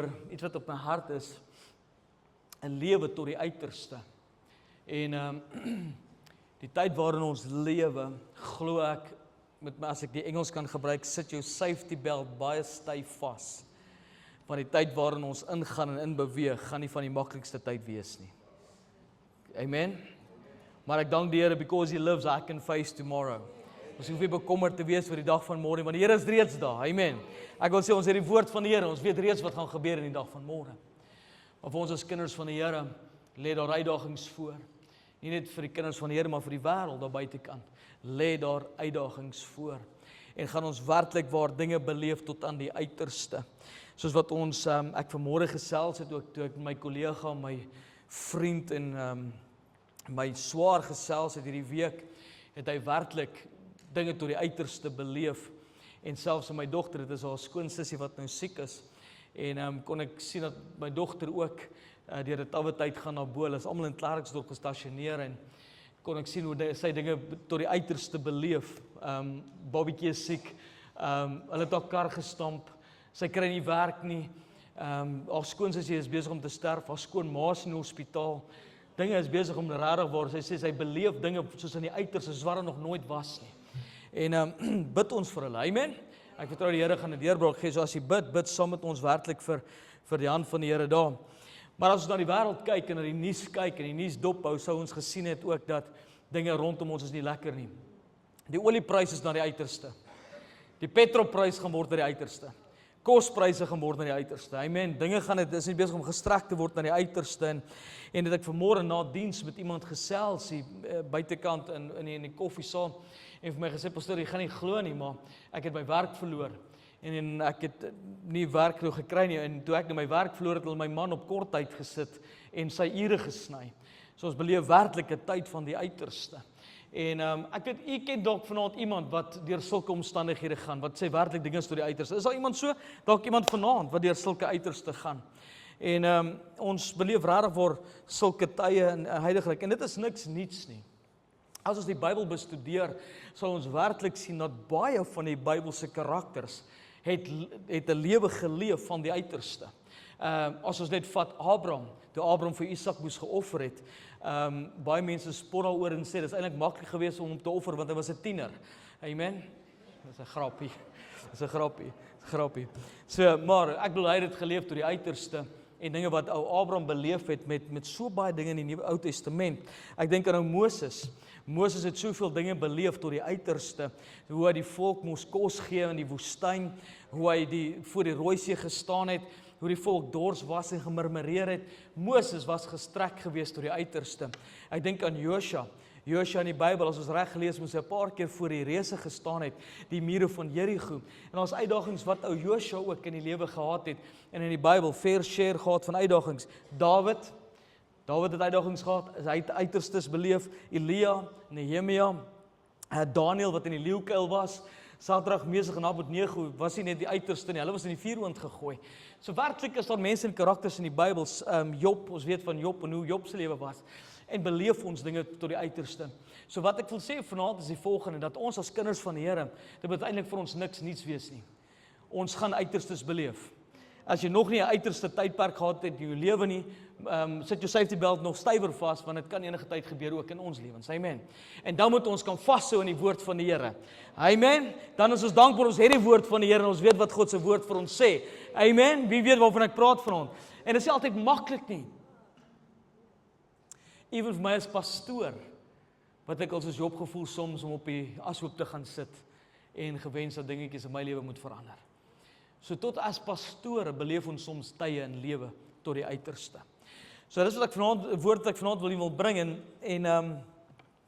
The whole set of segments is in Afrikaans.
oor iets wat op my hart is, 'n lewe tot die uiterste. En die tyd waarin ons lewe, glo ek, as ek die Engels kan gebruik, sit jou safety belt baie styf vas. Want die tyd waarin ons ingaan en inbeweeg, gaan nie van die maklikste tyd wees nie. Amen? Maar ek dank die Here, because He lives, I can face tomorrow. Ons hoef nie bekommerd te wees vir die dag van môre, want die Here is reeds daar. Amen. Ek wil sê, ons het die woord van die Here, ons weet reeds wat gaan gebeur in die dag van môre. Maar vir ons as kinders van die Here, lê daar uitdagings voor. Nie net vir die kinders van die Here, maar vir die wêreld daar buitekant, lê daar uitdagings voor. En gaan ons werklik waar dinge beleef tot aan die uiterste. Soos wat ons, ek vanmôre gesels het ook, toe ek my kollega, my vriend en my swaar gesels het hierdie week, het hy werklik dinge tot die uiterste beleef. En selfs my dogter, dit is haar skoonsussie wat nou siek is. En kon ek sien dat my dogter ook deur 'n tawwe tyd gaan na bo. Hulle is almal in Klerksdorp gestasioneer en kon ek sien hoe sy dinge tot die uiterste beleef. Bobbietjie is siek. Hulle het haar kar gestamp. Sy kry nie werk nie. Haar skoonsussie is besig om te sterf. Haar skoonma is in die hospitaal. Dinge is besig om regtig waar. Sy sê sy beleef dinge soos in die uiterste, soos wat daar nog nooit was nie. En bid ons vir hulle. Amen. Ek vertrou die Here gaan 'n deurbraak gee. So as jy bid saam met ons werklik vir die hand van die Here daar. Maar as ons na die wêreld kyk en na die nuus kyk en die nuus dophou, sou ons gesien het ook dat dinge rondom ons is nie lekker nie. Die olieprys is na die uiterste. Die petrolprys gaan word na die uiterste. Kospryse gaan word na die uiterste. Amen. Dinge gaan dit is nie besig om gestrek te word na die uiterste en dit ek vanmôre na diens met iemand gesels hier buitekant in die koffiesaal en vir my gesê, pastoor, jy gaan nie glo nie, maar ek het my werk verloor en ek het nie werk nog gekry nie en toe ek my werk verloor het hulle my man op kort tyd gesit en sy ure gesny. So ons beleef werklik 'n tyd van die uiterste. En ek weet, u ken dalk vanaand iemand wat deur sulke omstandighede gaan, wat sê werklik dinge tot die uiterste. Is daar iemand so? Dalk iemand vanaand wat deur sulke uiterste gaan. En ons beleef regtig waar sulke tye in heiliglik en dit is niks niets nie. As ons die Bybel bestudeer, sal ons werklik sien dat baie van die Bybelse karakters het 'n lewe geleef van die uiterste. As ons net vat Abraham, toe Abraham vir Isak moes geoffer het, baie mense spot daaroor en sê, dit is eintlik maklik geweest om hom te offer, want hy was 'n tiener. Amen? Dis 'n grappie. Dis 'n grappie. So, maar ek bedoel, hy het dit geleef tot die uiterste, en dinge wat ou Abraham beleef het met so baie dinge in die Nuwe Ou Testament. Ek dink aan ou Moses. Moses het soveel dinge beleef tot die uiterste, hoe hy die volk moes kos gee in die woestyn, hoe hy voor die Rooi See gestaan het, hoe die volk dors was en gemurmureer het. Moses was gestrek geweest tot die uiterste. Ek dink aan Josua in die Bybel, as ons reg gelees, moes hy 'n paar keer voor die reëse gestaan het, die mure van Jerigo. En ons uitdagings wat ou Josua ook in die lewe gehad het, en in die Bybel, fair share gehad van uitdagings. David het uitdagings gehad, hy het uiterstes beleef, Elia, Nehemia, Daniel wat in die leeukuil was, Sadrag, Mesach en Abednego was nie net die uiterste nie, hulle was in die vuuroond gegooi. So werklik is daar mense en karakters in die Bybel, Job, ons weet van Job en hoe Job se lewe was, en beleef ons dinge tot die uiterste. So wat ek wil sê vanaand is die volgende, dat ons as kinders van die Here, dit moet eintlik vir ons niks wees nie. Ons gaan uiterstes beleef. As jy nog nie 'n uiterste tydperk gehad het in jou lewe nie, sit jou safety belt nog stywer vas, want dit kan enige tyd gebeur ook in ons lewens. Amen. En dan moet ons kan vashou in die woord van die Here. Amen. Dan is ons dankbaar ons het die woord van die Here en ons weet wat God se woord vir ons sê. Amen. Wie weet waarvan ek praat vanaand. En dit is nie altyd maklik nie. Ewen vir my as pastoor, wat ek al soos Job gevoel soms om op die ashoop te gaan sit en gewens dat dingetjies in my lewe moet verander. So tot as pastore beleef ons soms tye in lewe tot die uiterste. So dis wat ek vanaand, woord wat ek vanaand wil bring en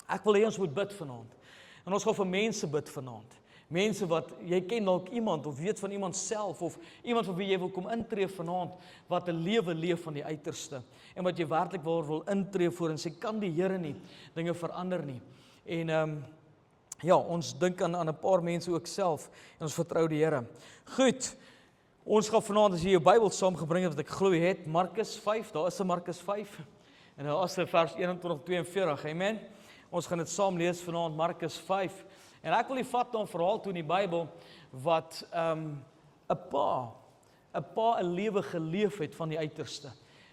ek wil hê ons moet bid vanaand. En ons gaan vir mense bid vanaand. Mense wat, jy ken dalk iemand of weet van iemand self of iemand vir wie jy wil kom intree vanaand wat 'n lewe leef van die uiterste en wat jy werklik wil intree voor en sê kan die Here nie dinge verander nie. En ja, ons dink aan 'n paar mense ook self en ons vertrou die Here. Goed. Ons gaan vanaand as jy jou Bybel saamgebring het wat ek glo het, Markus 5, daar is 'n Markus 5 en daar is 'n vers 21-42. Amen. Ons gaan dit saam lees vanaand Markus 5. En ek wil vat na 'n verhaal toe in die Bybel wat 'n pa 'n pa 'n lewe geleef het van die uiterste.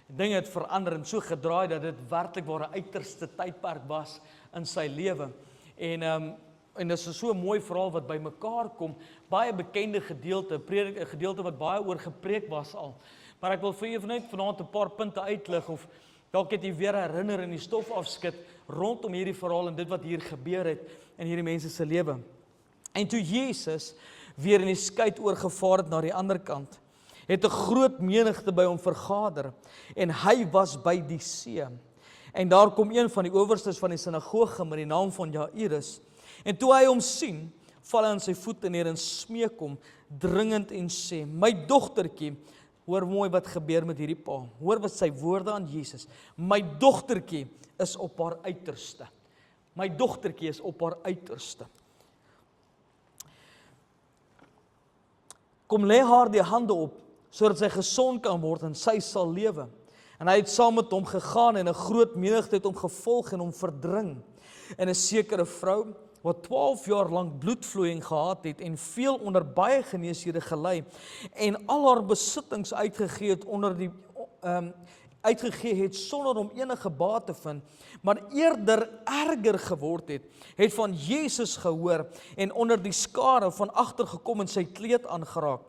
Dinge het verander en so gedraai dat dit werklik waar 'n uiterste tydperk was in sy lewe. En dis so 'n mooi verhaal wat by mekaar kom, baie bekende gedeelte, 'n gedeelte wat baie oor gepreek was al. Maar ek wil vir julle net vanaand 'n paar punte uitlig of dalk het jy weer herinner in die stof afskud rondom hierdie verhaal en dit wat hier gebeur het in hierdie mense se lewe. En toe Jesus weer in die skei oorgevaar het na die ander kant, het 'n groot menigte by hom vergader en hy was by die see. En daar kom een van die owerstes van die sinagoge met die naam van Jairus. En toe hy hom sien, val hy aan sy voete neer en smeek hom dringend en sê: "My dogtertjie," hoor mooi wat gebeur met hierdie pa. Hoor wat sy woorde aan Jesus. "My dogtertjie is op haar uiterste." My dogtertjie is op haar uiterste. "Kom lê haar die hande op, sodat sy gesond kan word en sy sal lewe." En hy het saam met hom gegaan en 'n groot menigte het hom gevolg en hom verdring. En 'n sekere vrou, wat 12 jaar lank bloedvloeiing gehad het en veel onder baie geneeshede gely en al haar besittings uitgegee het sonder om enige baat te vind, maar eerder erger geword het van Jesus gehoor en onder die skare van agter gekom en sy kleed aangeraak.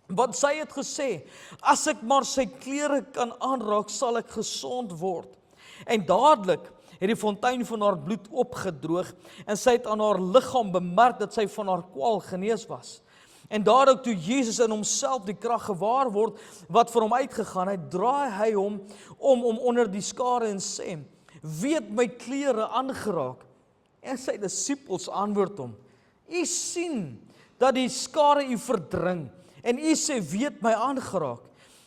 Want sy het gesê: "As ek maar sy klere kan aanraak, sal ek gesond word." En dadelik het die fontein van haar bloed opgedroog en sy het aan haar liggaam bemerk dat sy van haar kwaal genees was. En dadelik toe Jesus in homself die krag gewaar word wat vir hom uitgegaan het, draai hy hom om onder die skare en sê: "Wie het my klere aangeraak?" En sy disippels antwoord hom: "U sien dat die skare u verdring en u sê: wie het my aangeraak?"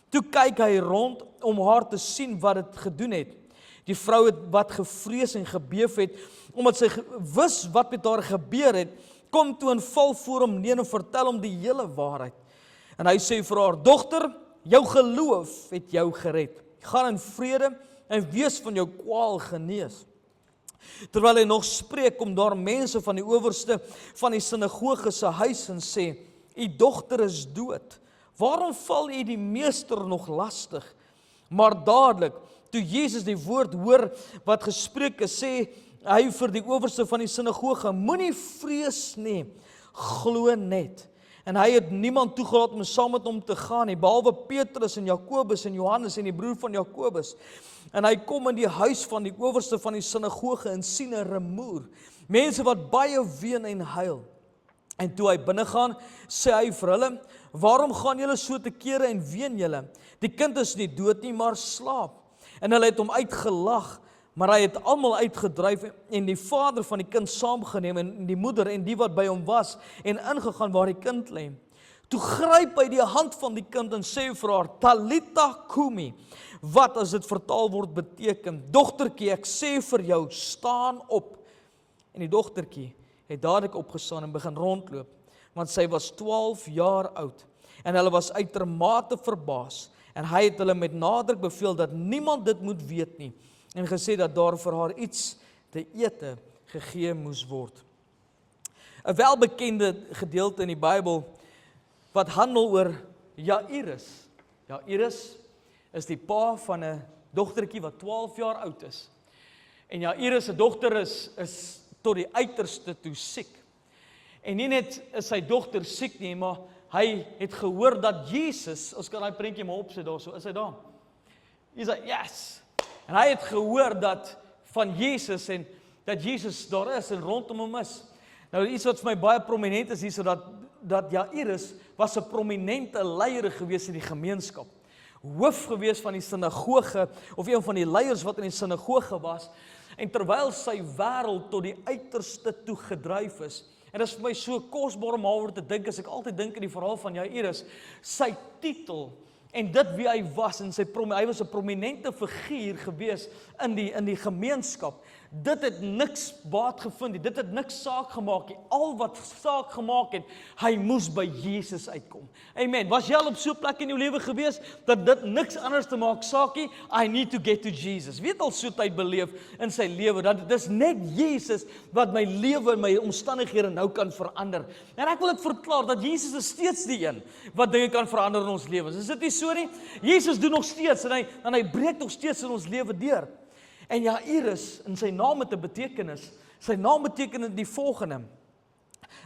Toe kyk hy rond om haar te sien wat dit gedoen het. Die vrou wat gevrees en gebeef het, omdat sy wis wat met haar gebeur het, kom toe en val voor hom neer en vertel hom die hele waarheid. En hy sê vir haar: "Dogter, jou geloof het jou gered. Gaan in vrede en wees van jou kwaal genees." Terwyl hy nog spreek, kom daar mense van die owerste van die sinagoge se huis en sê: "U dogter is dood. Waarom val u die meester nog lastig?" Maar dadelik, toe Jesus die woord hoor wat gespreek is, sê hy vir die owerste van die sinagoge: "Moenie vrees nie, glo net." En hy het niemand toegelaat om saam met hom te gaan nie, behalwe Petrus en Jakobus en Johannes en die broer van Jakobus. En hy kom in die huis van die owerste van die sinagoge en sien 'n rumoer, mense wat baie ween en huil. En toe hy binne gaan, sê hy vir hulle: "Waarom gaan julle so te kere en ween julle? Die kind is nie dood nie, maar slaap." En hulle het hom uitgelag, maar hy het almal uitgedryf en die vader van die kind saamgeneem en die moeder en die wat by hom was en ingegaan waar die kind lê. Toe gryp hy die hand van die kind en sê vir haar: "Talita kumi," wat as dit vertaal word beteken: "Dogtertjie, ek sê vir jou, staan op." En die dogtertjie het dadelik opgestaan en begin rondloop, want sy was 12 jaar oud. En hulle was uitermate verbaas. En hy het hulle met nadruk beveel dat niemand dit moet weet nie, en gesê dat daar vir haar iets te ete gegee moes word. 'n welbekende gedeelte in die Bybel wat handel oor Jairus. Jairus is die pa van 'n dogtertjie wat 12 jaar oud is. En Jairus se dogter is tot die uiterste toe siek. En nie net is sy dogter siek nie, maar hy het gehoor dat Jesus, ons kan daai prentjie maar opsit daarso, is hy daar? Hy sê, yes! En hy het gehoor dat van Jesus en dat Jesus daar is en rondom hom is. Nou iets wat vir my baie prominent is hierso, dat Jairus was 'n prominente leier gewees in die gemeenskap. Hoof gewees van die sinagoge, of een van die leiers wat in die sinagoge was, en terwyl sy wêreld tot die uiterste toe gedryf is, en dit is vir my so kosbaar om daaroor te dink, as ek altyd dink in die verhaal van Jairus, sy titel, en dit wie hy was, en hy was 'n prominente figuur gewees in die gemeenskap, dit het niks baat gevind nie, dit het niks saak gemaak nie. Al wat saak gemaak het, hy moes by Jesus uitkom. Amen. Was jy al op so 'n plek in jou lewe gewees, dat dit niks anders te maak saak nie, I need to get to Jesus. Wie het al so tyd beleef in sy lewe, dat dit is net Jesus wat my lewe en my omstandighede nou kan verander. En ek wil dit verklaar, dat Jesus is steeds die een, wat dinge kan verander in ons lewens. Is dit nie so nie? Jesus doen nog steeds, en hy breek nog steeds in ons lewe deur. En Jairus, in sy naam het 'n betekenis. Sy naam beteken die volgende.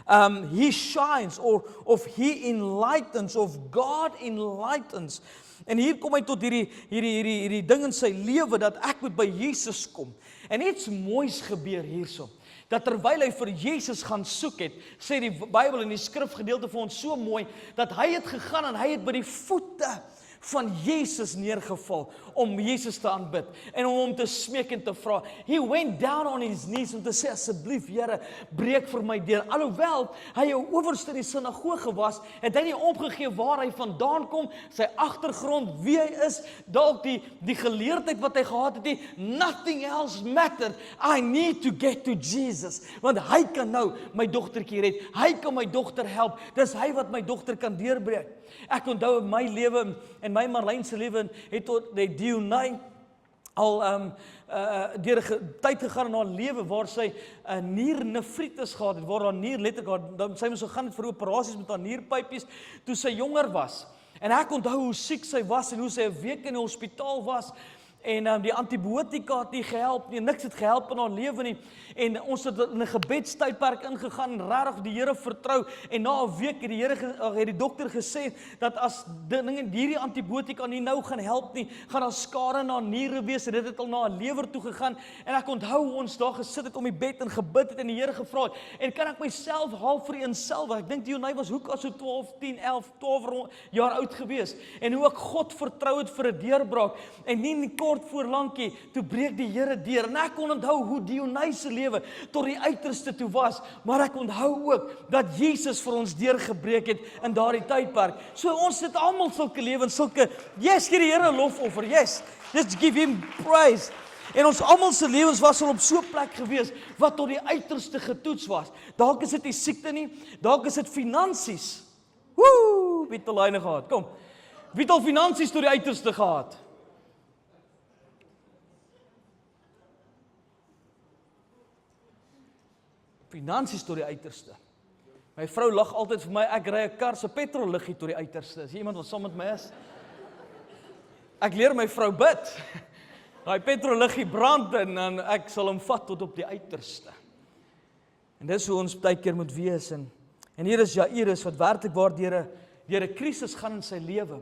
He shines, of he enlightens, of God enlightens. En hier kom hy tot hierdie ding in sy lewe, dat ek moet by Jesus kom. En iets moois gebeur hierso. Dat terwyl hy vir Jesus gaan soek het, sê die Bybel in die skrifgedeelte vir ons so mooi, dat hy het gegaan en hy het by die voete van Jesus neergeval om Jesus te aanbid en om hom te smeek en te vra. He went down on his knees om te sê, asseblief Here, breek vir my deur. Alhoewel hy 'n owerste in die sinagoge was, het hy nie opgegee waar hy vandaan kom, sy agtergrond, wie hy is, dalk die geleerdheid wat hy gehad het nie. Nothing else mattered. I need to get to Jesus, want hy kan nou my dogtertjie red. Hy kan my dogter help. Dis hy wat my dogter kan deurbreek. Ek onthou in my lewe en my Marlyn se lewe het tot die Dionay al deur 'n tyd gegaan in haar lewe waar sy 'n niernefritis gehad het, waar haar nier letterlik, sy moes gegaan het vir operasies met haar nierpypies toe sy jonger was. En ek onthou hoe siek sy was en hoe sy 'n week in die hospitaal was. En die antibiotika het nie gehelp nie, niks het gehelp in haar lewe nie. En ons het in 'n gebedstydperk ingegaan en regtig die Here vertrou. En na 'n week het die dokter gesê dat as hierdie antibiotika nie nou gaan help nie, gaan daar skade na niere wees en dit het al na 'n lewer toe gegaan. En ek onthou ons daar gesit het om die bed en gebid het en die Here gevra het. En kan ek myself half vereenselwig? Ek dink Dionay was hoek as so 12, 10, 11, 12 jaar oud gewees. En hoe ek God vertrou het vir 'n deurbraak. En nie kort voor lankie, toe breek die Here deur. En ek kon onthou hoe Dionay se lewe tot die uiterste toe was, maar ek onthou ook dat Jesus vir ons deurgebreek het in daardie tydperk. So ons het almal sulke lewens, yes, gee die Here lofoffer, yes, just give him praise. En ons almal se lewens was al op so 'n plek gewees, wat tot die uiterste getoets was. Dalk is dit die siekte nie, dalk is dit finansies. Wie het al lyne gehad? Kom, wie het al finansies tot die uiterste gehad? Finansies tot die uiterste. My vrou lag altyd vir my, ek ry 'n kar se petrol liggie tot die uiterste. Is iemand wat saam met my is? Ek leer my vrou bid. Daai petrol liggie brand en dan ek sal hom vat tot op die uiterste. En dis hoe ons baie keer moet wees. En hier is Jairus wat werklik waar deur 'n krisis gaan in sy lewe.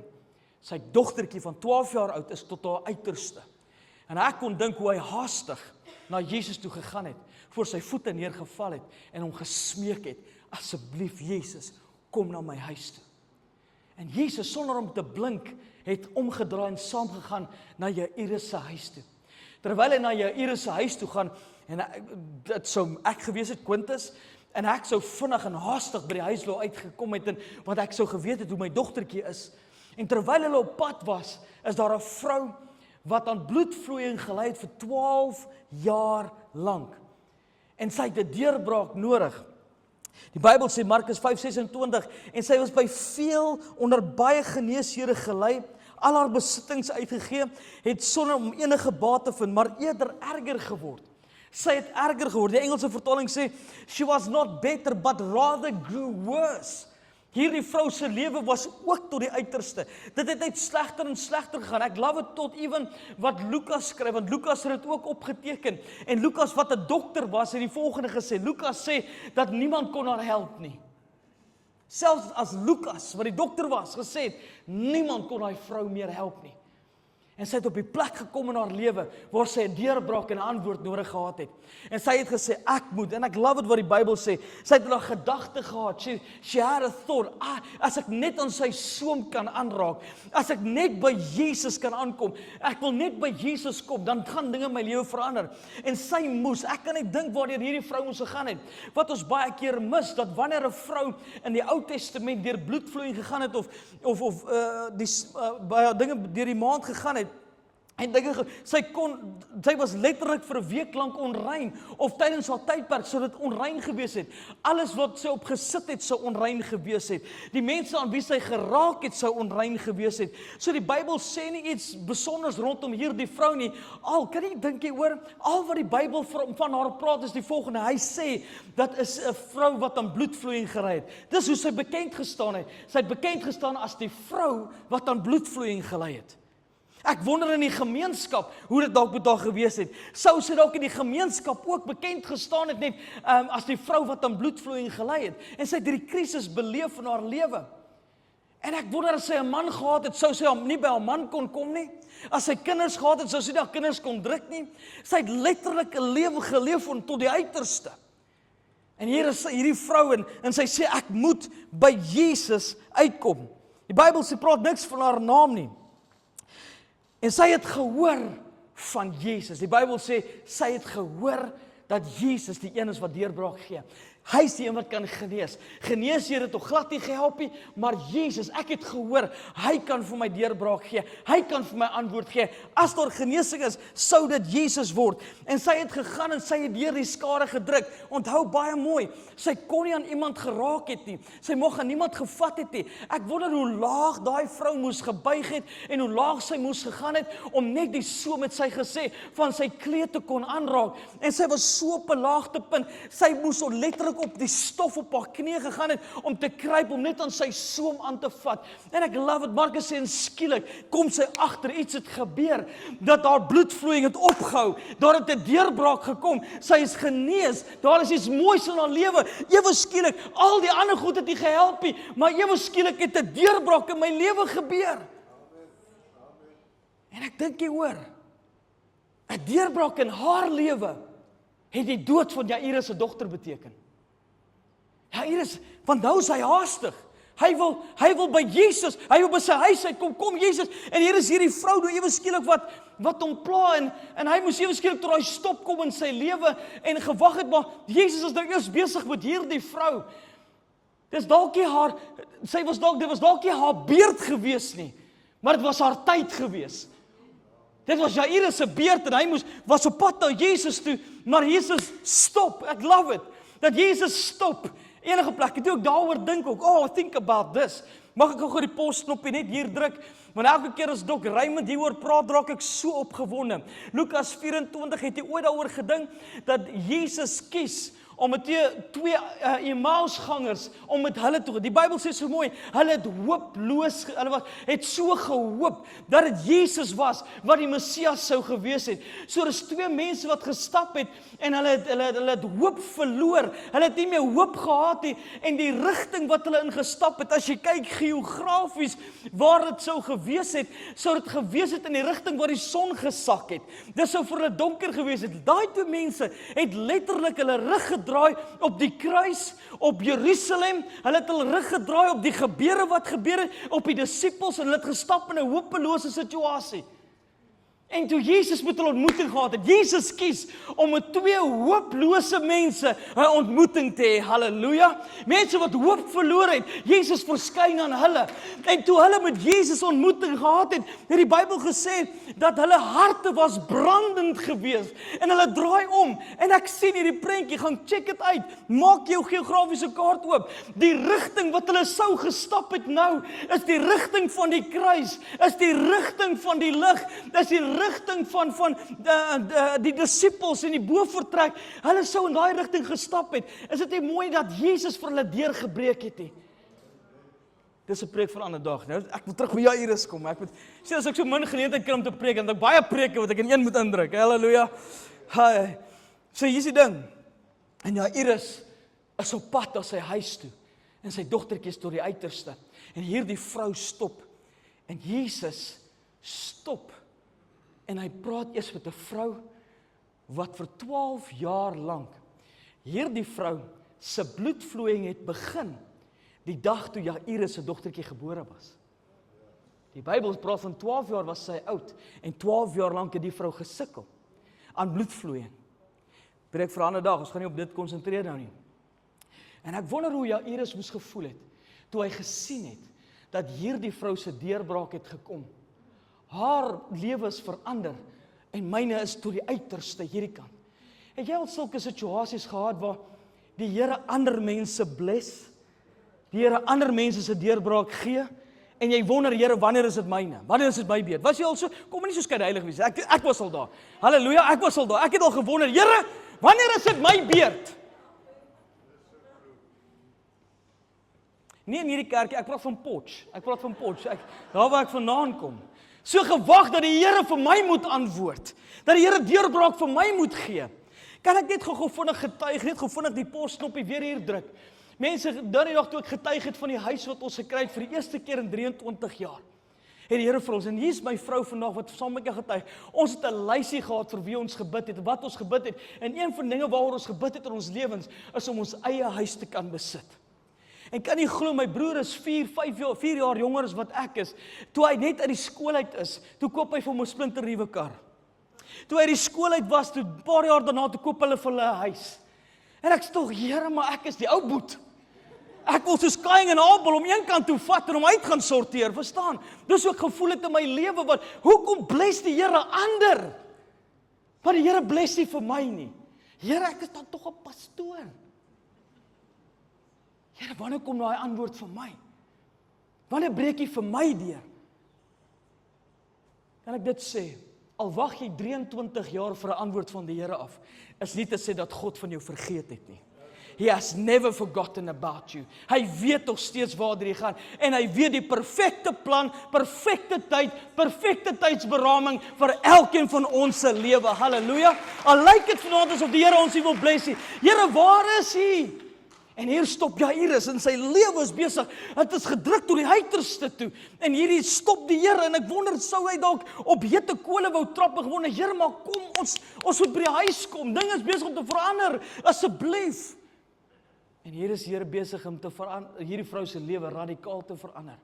Sy dogtertjie van 12 jaar oud is tot haar uiterste. En ek kon dink hoe hy haastig na Jesus toe gegaan het, voor sy voete neergeval het en hom gesmeek het, asseblief Jesus, kom na my huis toe. En Jesus, sonder om te blink, het omgedraai en saamgegaan na Jairus se huis toe. Terwyl hy na Jairus se huis toe gaan, en dit sou ek gewees het, Quintus, en ek sou vinnig en haastig by die huis wou uitgekom het, want ek sou geweet het hoe my dogtertjie is. En terwyl hulle op pad was, is daar 'n vrou wat aan bloedvloeiing gely het vir 12 jaar lank. En sy het 'n deurbraak nodig. Die Bybel sê Markus 5:26, en sy was by veel onder baie geneeshere gelei, al haar besittings uitgegee, het sonder om enige baat te vind, maar eerder erger geword. Sy het erger geword. Die Engelse vertaling sê, she was not better, but rather grew worse. Hierdie vrou se lewe was ook tot die uiterste. Dit het net slegter en slegter gegaan. Ek love dit tot ewen wat Lukas skryf, want Lukas het dit ook opgeteken. En Lukas wat 'n dokter was, het die volgende gesê. Lukas sê dat niemand kon haar help nie. Selfs as Lukas, wat die dokter was, gesê het, niemand kon daai vrou meer help nie. En sy het op die plek gekom in haar lewe, waar sy 'n deurbraak en 'n antwoord nodig gehad het. En sy het gesê, ek moet, en ek love it wat die Bybel sê, sy het 'n gedagte gehad, she had a thought, as ek net aan sy soem kan aanraak, as ek net by Jesus kan aankom, ek wil net by Jesus kom, dan gaan dinge in my lewe verander. En sy moes, ek kan net dink waardeur hierdie vrou moes gegaan het, wat ons baie keer mis, dat wanneer 'n vrou in die Ou Testament deur bloedvloeiing gegaan het, of baie dinge deur die maand gegaan het, En sy was letterlik vir 'n week lank onrein, of tydens haar tydperk sou dit onrein gewees het. Alles wat sy op gesit het, sou onrein gewees het. Die mense aan wie sy geraak het, sou onrein gewees het. So die Bybel sê nie iets besonders rondom hierdie vrou nie. Kan jy dink jy oor, al wat die Bybel van haar praat is die volgende. Hy sê, dat is 'n vrou wat aan bloedvloeiing gery het. Dis hoe sy bekend gestaan het. Sy het bekend gestaan as die vrou wat aan bloedvloeiing gelei het. Ek wonder in die gemeenskap, hoe dit dalk met haar gewees het. Sou sy dalk in die gemeenskap ook bekend gestaan het net as die vrou wat aan bloedvloeiing gelei het. En sy het hierdie krisis beleef in haar lewe. En ek wonder as sy 'n man gehad het, sou sy nie by haar man kon kom nie. As sy kinders gehad het, sou sy nie haar kinders kon druk nie. Sy het letterlik 'n lewe geleef tot die uiterste. En hier is hierdie vrou en sy sê, ek moet by Jesus uitkom. Die Bybel sê, praat niks van haar naam nie. En sy het gehoor van Jesus. Die Bybel sê, sy het gehoor dat Jesus die een is wat deurbraak gee. Hy is die een wat kan genees. Genees hier het tog glad nie gehelp nie, maar Jesus, ek het gehoor, hy kan vir my deurbraak gee. Hy kan vir my antwoord gee. As daar genesing is, sou dit Jesus word. En sy het gegaan en sy het deur die skare gedruk. Onthou baie mooi, sy kon nie aan iemand geraak het nie. Sy moeg aan niemand gevat het nie. Ek wonder hoe laag daai vrou moes gebuig het en hoe laag sy moes gegaan het om net die so met sy gesê van sy kleed te kon aanraak. En sy was so op 'n laagtepunt. Sy moes letterlik op die stof op haar knie gegaan het om te kruip, om net aan sy soem aan te vat. En ek love het, Markus sê, en skielik kom sy agter, iets het gebeur, dat haar bloedvloeiing het opgehou, daar het 'n deurbraak gekom, sy is genees, daar is iets moois in haar lewe, ewe skielik, al die ander goed het nie gehelp nie, maar ewe skielik het 'n deurbraak in my lewe gebeur. En ek dink jy hoor, 'n deurbraak in haar lewe, het die dood van Jairus se dogter beteken. Jairus, want nou is hy haastig. Hy wil by Jesus, hy wil by sy huis uitkom, kom Jesus, en hier is hierdie vrou nou ewe skielik wat hom pla, en hy moes ewe skielik tot hy stop kom in sy lewe, en gewag het, maar Jesus is nou eers besig met hierdie vrou. Dit was dalk nie haar beurt gewees nie, maar dit was haar tyd gewees. Dit was Jairus se beurt, en hy was op pad na Jesus toe, maar Jesus stop, ek love it, dat Jesus stop, enige plek, ek ook daaroor dink ook, think about this, mag ek gou die posknopie net hier druk, want elke keer as Dok Raymond hieroor praat, raak ek so opgewonde. Lukas 24, het jy ooit daaroor gedink, dat Jesus kies, om met twee Emmausgangers, om met hulle toe, die Bybel sê so mooi, hulle het hooploos, hulle het so gehoop, dat het Jesus was, wat die Messias sou gewees het. So is twee mense wat gestap het, en hulle het hoop verloor, hulle het nie meer hoop gehad nie, en die rigting wat hulle ingestap het, as jy kyk geografies, waar het sou gewees het, sou dit gewees het in die rigting waar die son gesak het. Dit sou vir hulle donker gewees het. Daai twee mense het letterlik hulle rug gedraai op die kruis, op Jerusalem, hulle het hulle rug gedraai op die gebeure wat gebeur het, op die disippels, en hulle het gestap in 'n hopelose situasie. En toe Jesus met hulle ontmoeting gehad het, Jesus kies om met twee hooplose mense 'n ontmoeting te hê, halleluja, mense wat hoop verloor het, Jesus verskyn aan hulle, en toe hulle met Jesus ontmoeting gehad het die Bybel gesê, dat hulle harte was brandend gewees, en hulle draai om, en ek sien hierdie prentjie, gaan check dit uit, maak jou geografiese kaart oop, die rigting wat hulle sou gestap het nou, is die rigting van die kruis, is die rigting van die lig, is die rigting van die disippels in die bofortrek, hulle sou in daai rigting gestap het. Is dit nie mooi dat Jesus vir hulle deurgebreek het nie? Dis 'n preek vir 'n ander dag. Nou, ek wil terug by Jairus kom. Ek moet sê as ek so min geleentheid kry om te preek, dan ek baie preke wat ek in een moet indruk. Halleluja. So hier is die ding. En Jairus is op pad na sy huis toe, en sy dogtertjie is tot die uiterste. En hierdie vrou stop, en Jesus stop, en hy praat eers met 'n vrou, wat vir 12 jaar lank, hierdie vrou, se bloedvloeiing het begin, die dag toe Jairus se dogtertjie gebore was. Die Bybel praat van 12 jaar was sy oud, en 12 jaar lank het die vrou gesukkel, aan bloedvloeiing. Preek vir 'n ander dag, ons gaan nie op dit konsentreer nou nie. En ek wonder hoe Jairus moes gevoel het, toe hy gesien het, dat hierdie vrou se deurbraak het gekom. Haar lewe is verander en myne is tot die uiterste hierdie kant. Het jy al sulke situasies gehad waar die Here ander mense bless, die Here ander mense se deurbraak gee, en jy wonder, Here, wanneer is dit myne? Wanneer is dit my beurt? Was jy al so, kom nie so skei heilig wees, ek was al daar. Halleluja, ek was al daar. Ek het al gewonder, Here, wanneer is dit my beurt? Nie in hierdie kerk, ek praat van Potch. Daar waar ek vandaan kom. So gewag dat die Here vir my moet antwoord. Dat die Here deurbraak vir my moet gee. Kan ek net gou vinnig getuig, net gou vinnig die posknoppie weer hier druk. Mense, dan die dag toe ek getuig het van die huis wat ons gekry het vir die eerste keer in 23 jaar. Het die Here vir ons, en hier is my vrou vandag wat saam met my getuig. Ons het 'n lysie gehad vir wie ons gebid het, wat ons gebid het. En een van die dinge waaroor ons gebid het in ons lewens, is om ons eie huis te kan besit. En kan nie glo, my broer is 4 jaar jonger as wat ek is. Toe hy net uit die skool uit is, toe koop hy vir hom 'n splinternuwe kar. Toe hy uit die skool uit was, toe 'n paar jaar daarna, toe koop hulle vir hulle 'n huis. En ek sê tog, Here, maar ek is die ou boet. Ek wil soos Kain en Abel om een kant toe vat en om uit gaan sorteer, verstaan? Dis ook gevoel het in my lewe, wat, hoekom bless die Here ander? Maar die Here bless nie vir my nie. Here, ek is dan tog 'n pastoor. Here, wanneer kom daai antwoord vir my? Wanneer breek jy vir my deur? Kan ek dit sê? Al wag jy 23 jaar vir 'n antwoord van die Here af, is nie te sê dat God van jou vergeet het nie. He has never forgotten about you. Hy weet nog steeds waar jy gaan. En hy weet die perfekte plan, perfekte tyd, perfekte tydsberaming vir elkeen van ons se lewe. Halleluja. Al lyk dit vanaand asof die Here ons nie wil bless nie. Here, waar is hy? En hier stop Jairus en sy lewe is besig. Het is gedruk tot die uiterste toe. En hierdie stop die Here en ek wonder, sou hy dalk op hete kole wou trap en gewonder, Here, maar kom, ons moet by die huis kom. Dinge is besig om te verander. Asseblief. En hier is Here besig om te verander, hierdie vrou se lewe radikaal te verander.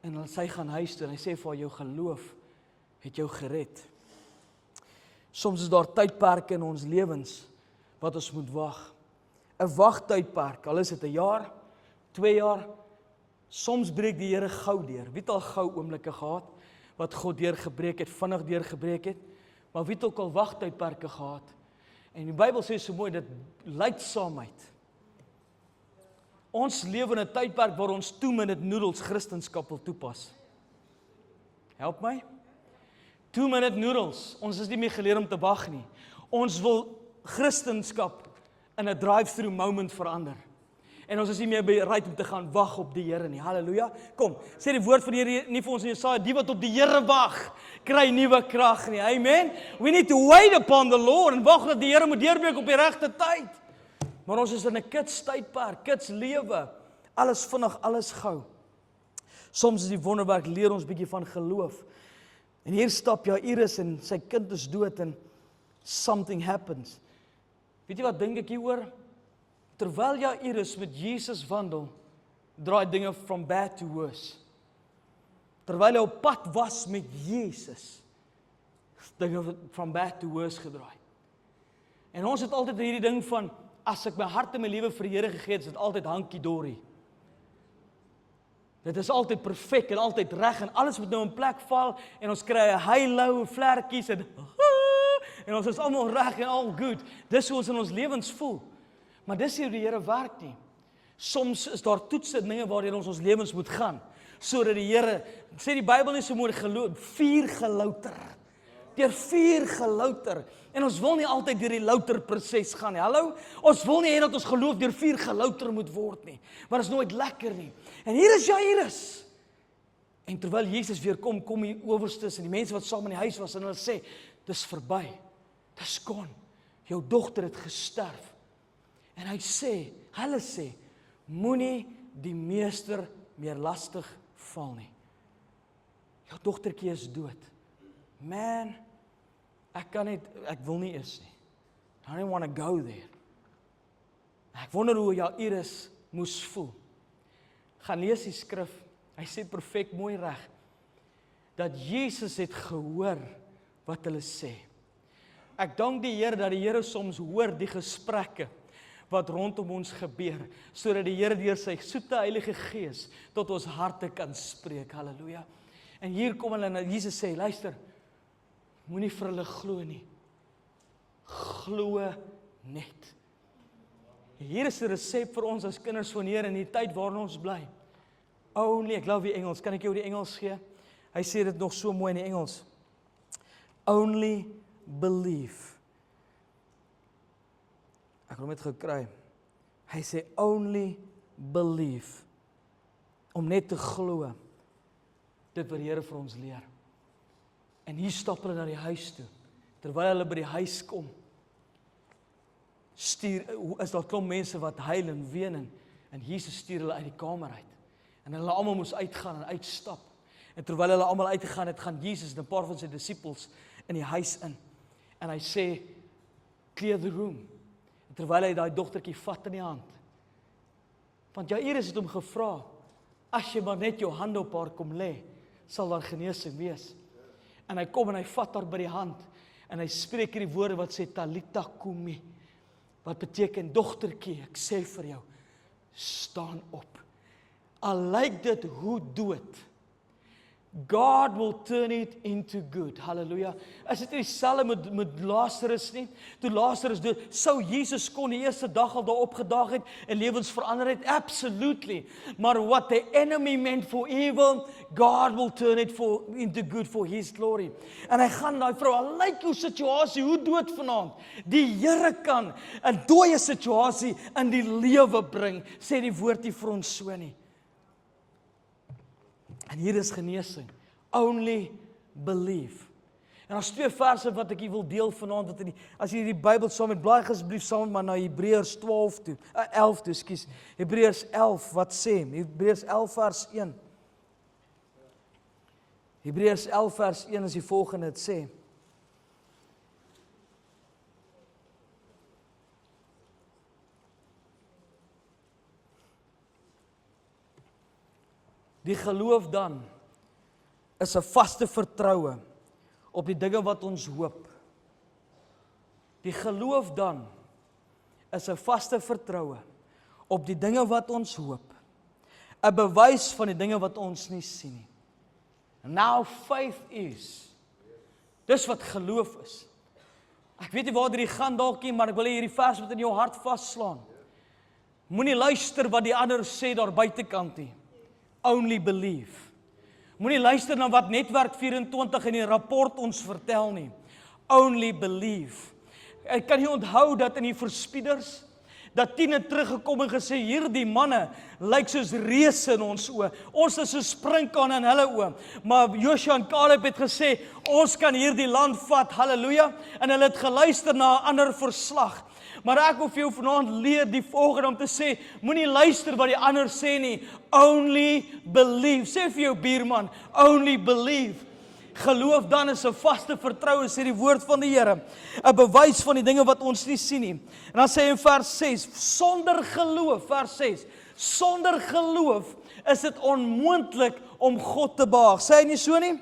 En dan sy gaan huis toe en hy sê vir haar, jou geloof het jou gered. Soms is daar tydperke in ons lewens wat ons moet wag. 'n Wagtydperk, al is dit 'n jaar, 2 jaar, soms breek die Here gou deur. Wie het al gou oomblikke gehad wat God deurgebreek het, vinnig deurgebreek het, maar wie het ook al wagtydperke gehad? En die Bybel sê so mooi, dit lydsaamheid. Ons lewe in 'n tydperk waar ons 2-minute noodles Christendom wil toepas. Help my? 2-minute noodles. Ons is nie meer geleer om te wag nie. Ons wil Christendom in 'n drive-through moment verander. En ons is nie meer bereid om te gaan wag op die Here nie. Halleluja. Kom, sê die woord van die Here nie vir ons in Jesaja, die wat op die Here wag, kry nuwe krag nie. Amen. We need to wait upon the Lord en wag dat die Here moet deurbreek op die regte tyd. Maar ons is in 'n kitstydperk, kitslewe. Alles vinnig, alles gou. Soms is die wonderwerk leer ons bietjie van geloof. En hier stap Jairus en sy kind is dood en something happens. Weet jy wat dink ek hieroor? Terwyl Jairus met Jesus wandel, draai dinge from bad to worse. Terwyl hy op pad was met Jesus, dinge from bad to worse gedraai. En ons het altyd hierdie ding van, as ek my hart en my lewe vir die Here gegee het, is dit altyd hankie-dorie. Dit is altyd perfek en altyd reg en alles moet nou in plek val en ons kry 'n halo, vlerkies en ons is almal reg en all good. Dis hoe ons in ons lewens voel. Maar dis nie hoe die Here werk nie. Soms is daar toetse en dinge waardeur ons lewens moet gaan, sodat die Here, sê die Bybel nie so mooi, vuur gelouter. Deur vuur gelouter. En ons wil nie altyd deur die louter proses gaan nie. Hallo? Ons wil nie hê dat ons geloof deur vuur gelouter moet word nie. Maar dit is nooit lekker nie. En hier is Jairus. En terwyl Jesus weer kom die owerstes en die mense wat saam in die huis was en hulle sê, dis verby. Dis kon. Jou dogter het gesterf. En hulle sê, moenie die meester meer lastig val nie. Jou dogtertjie is dood. Man, ek wil nie eens nie. I don't want to go there. Ek wonder hoe Jairus moes voel. Gaan lees die skrif. Hy sê perfek mooi reg, dat Jesus het gehoor wat hulle sê. Ek dank die Here dat die Here soms hoor die gesprekke wat rondom ons gebeur, sodat die Here deur sy soete Heilige Gees tot ons harte kan spreek. Halleluja. En hier kom hulle en Jesus sê, luister, moenie vir hulle glo nie. Glo net. Hier is 'n resep vir ons as kinders van die Here in die tyd waarin ons bly. Only, ek love die Engels, kan ek jou die Engels gee? Hy sê dit nog so mooi in die Engels. Only believe. Ek het hom net gekry. Hy sê only believe. Om net te glo. Dit wat die Here vir ons leer. En hier stap hulle na die huis toe. Terwyl hulle by die huis kom, is daar klomp mense wat huil en ween en Jesus stuur hulle uit die kamer uit. En hulle almal moes uitgaan en uitstap. En terwyl hulle almal uitgegaan het, gaan Jesus en 'n paar van sy disippels in die huis in. En hy sê, clear the room. En terwyl hy daai dogtertjie vat in die hand. Want Jairus het hom gevra, as jy maar net jou hande op haar kom lê, sal daar genesing wees. En hy kom en hy vat haar by die hand. En hy spreek hierdie woorde wat sê, Talita kumi. Wat beteken, dogtertjie, ek sê vir jou, staan op. Al lyk dit hoe dood, God will turn it into good. Halleluja. Is dit nie dieselfde met Lazarus nie? Toe Lazarus dood, sou Jesus kon die eerste dag al daar opgedaag het en lewens verander het? Absolutely. Maar what the enemy meant for evil, God will turn it into good for his glory. En hy gaan daai vrou, al lyk jou situasie, hoe dood vanaand, die Here kan 'n dooie situasie in die lewe bring, sê die woord nie vir ons so nie. En hier is genesing. Only believe. En daar's 2 verse wat ek hier wil deel vanaand, wat as jy die Bybel saam met blaai asseblief saam maar na Hebreërs 11 toe, ekskuus. Hebreërs 11 wat sê? Hebreërs 11 vers 1. Hebreërs 11 vers 1 is die volgende, dit sê: Die geloof dan is 'n vaste vertroue op die dinge wat ons hoop. Die geloof dan is 'n vaste vertroue op die dinge wat ons hoop. 'n Bewys van die dinge wat ons nie sien nie. Now faith is. Dis wat geloof is. Ek weet nie waar dit gaan dalk nie, maar ek wil hê hierdie vers moet in jou hart vasslaan. Moenie luister wat die ander sê daar buitekant nie. Only believe. Moenie luister na wat Netwerk 24 in die rapport ons vertel nie. Only believe. Ek kan nie onthou dat in die verspieders, dat 10 het teruggekom en gesê, hierdie manne lyk soos reëse in ons oë. Ons is so sprinkaan in hulle oë. Maar Joshua en Caleb het gesê, ons kan hierdie land vat, halleluja. En hulle het geluister na 'n ander verslag. Maar ek wil vir jou vanaand leer die volgende om te sê, moenie luister wat die ander sê nie. Only believe. Sê vir jou buurman, only believe. Geloof dan is 'n vaste vertroue, sê die woord van die Here. 'n Bewys van die dinge wat ons nie sien nie. En dan sê hy in vers 6, sonder geloof, vers 6, sonder geloof is dit onmoontlik om God te behaag. Sê hy nie so nie?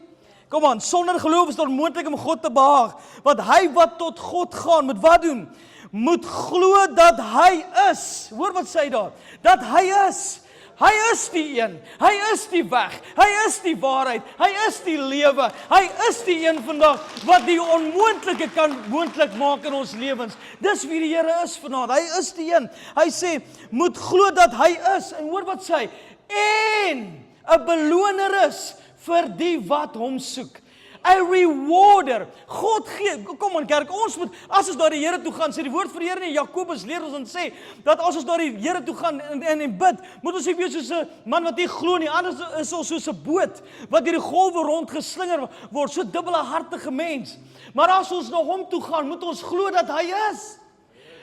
Kom aan, sonder geloof is dit onmoontlik om God te behaag. Want hy wat tot God gaan, moet wat doen? Moet glo dat hy is. Hoor wat sê hy daar? Dat hy is. Hy is die een. Hy is die weg. Hy is die waarheid. Hy is die lewe. Hy is die een vandag wat die onmoontlike kan moontlik maak in ons lewens. Dis wie die Here is vanaand. Hy is die een. Hy sê, moet glo dat hy is. En hoor wat sê hy? En 'n beloner is vir die wat hom soek. A rewarder. God gee, kom aan kerk, ons moet, as ons na die Here toe gaan, sê die woord van die Here in Jakobus leer ons en sê, dat as ons na die Here toe gaan en bid, moet ons nie wees soos 'n man wat nie glo nie, anders is ons soos 'n boot, wat deur die golwe rondgeslinger word, so dubbelhartige mens. Maar as ons na hom toe gaan, moet ons glo dat hy is.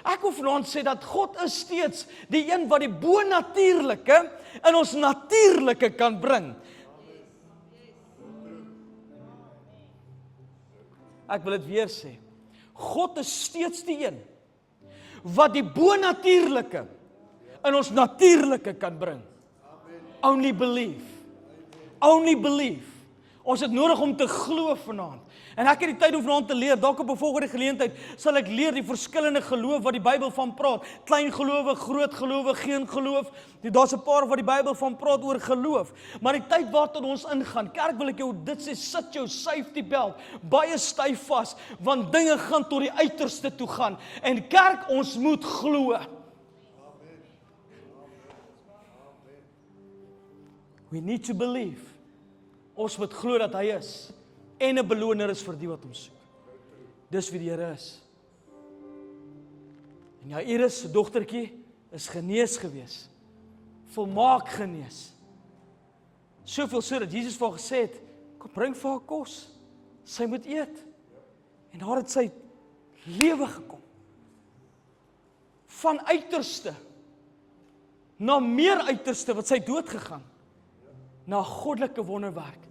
Ek wil vanaand sê dat God is steeds die een wat die bonatuurlike in ons natuurlike kan bring. Ek wil dit weer sê. God is steeds die een wat die bonatuurlike in ons natuurlike kan bring. Only believe. Only believe. Ons het nodig om te glo vanaand. En ek het die tyd om vanaand te leer, dalk op 'n volgende geleentheid sal ek leer die verskillende geloof wat die Bybel van praat. Klein gelowe, groot gelowe, geen geloof. Daar's 'n paar wat die Bybel van praat oor geloof. Maar die tyd waartoe ons ingaan, kerk wil ek jou dit sê, sit jou safety belt baie styf vas, want dinge gaan tot die uiterste toe gaan. En kerk, ons moet glo. We need to believe. Ons moet glo dat hy is en 'n beloner is vir die wat hom soek. Dis wie die Here is. En ja, Iris se dogtertjie is genees gewees. Volmaak genees. Soveel so dat Jesus vir haar gesê het, kom bring vir haar kos. Sy moet eet. En daar het sy lewe gekom. Van uiterste na meer uiterste wat sy dood gegaan. Na goddelike wonderwerk.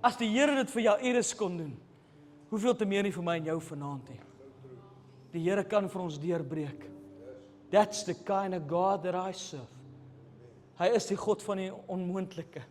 As die Here dit vir jou Iris kon doen, hoeveel te meer nie vir my en jou vanaand nie. Die Here kan vir ons deurbreek. That's the kind of God that I serve. Hy is die God van die onmoontlike.